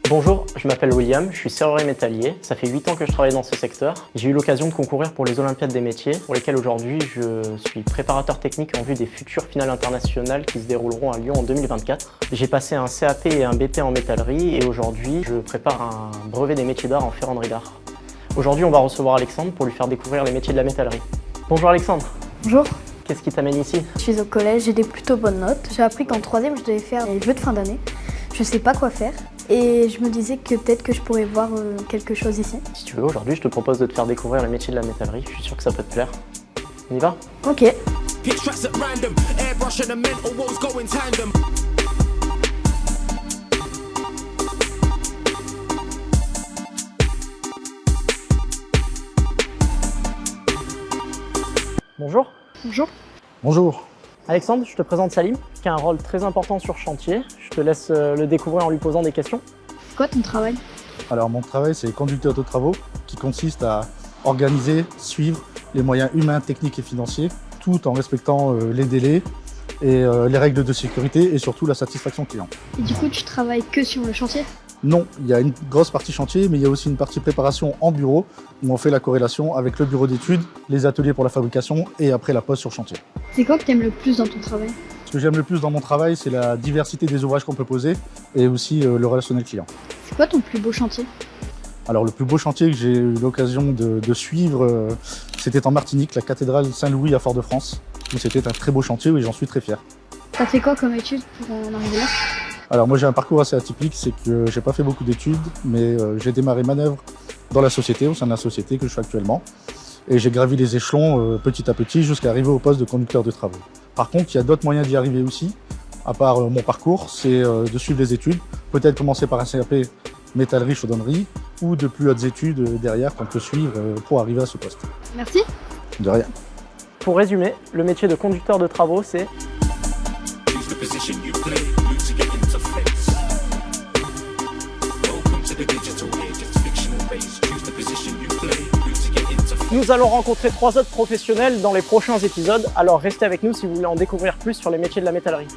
Bonjour, je m'appelle William, je suis serrurier métallier. Ça fait 8 ans que je travaille dans ce secteur. J'ai eu l'occasion de concourir pour les Olympiades des métiers, pour lesquelles aujourd'hui je suis préparateur technique en vue des futures finales internationales qui se dérouleront à Lyon en 2024. J'ai passé un CAP et un BP en métallerie et aujourd'hui je prépare un brevet des métiers d'art en ferronnerie d'art. Aujourd'hui on va recevoir Alexandre pour lui faire découvrir les métiers de la métallerie. Bonjour Alexandre. Bonjour. Qu'est-ce qui t'amène ici? Je suis au collège, j'ai des plutôt bonnes notes. J'ai appris qu'en troisième je devais faire les jeux de fin d'année. Je sais pas quoi faire et je me disais que peut-être que je pourrais voir quelque chose ici. Si tu veux, aujourd'hui je te propose de te faire découvrir les métiers de la métallerie. Je suis sûr que ça peut te plaire. On y va? Ok. Bonjour. Bonjour. Bonjour. Alexandre, je te présente Salim, qui a un rôle très important sur chantier. Je te laisse le découvrir en lui posant des questions. C'est quoi ton travail? Alors mon travail c'est conducteur de travaux qui consiste à organiser, suivre les moyens humains, techniques et financiers tout en respectant les délais et les règles de sécurité et surtout la satisfaction client. Et du coup tu travailles que sur le chantier? Non, il y a une grosse partie chantier mais il y a aussi une partie préparation en bureau où on fait la corrélation avec le bureau d'études, les ateliers pour la fabrication et après la pose sur chantier. C'est quoi que tu aimes le plus dans ton travail? Ce que j'aime le plus dans mon travail c'est la diversité des ouvrages qu'on peut poser et aussi le relationnel client. C'est quoi ton plus beau chantier? Alors le plus beau chantier que j'ai eu l'occasion de suivre, c'était en Martinique, la cathédrale Saint-Louis à Fort-de-France. C'était un très beau chantier et j'en suis très fier. T'as fait quoi comme études pour en arriver là? Alors moi j'ai un parcours assez atypique, c'est que j'ai pas fait beaucoup d'études, mais j'ai démarré manœuvre dans la société, au sein de la société que je suis actuellement. Et j'ai gravi les échelons petit à petit jusqu'à arriver au poste de conducteur de travaux. Par contre, il y a d'autres moyens d'y arriver aussi, à part mon parcours, c'est de suivre les études, peut-être commencer par un CAP métallerie, chaudronnerie, ou de plus hautes études derrière qu'on peut suivre pour arriver à ce poste. Merci. De rien. Pour résumer, le métier de conducteur de travaux, c'est... Nous allons rencontrer 3 autres professionnels dans les prochains épisodes, alors restez avec nous si vous voulez en découvrir plus sur les métiers de la métallerie.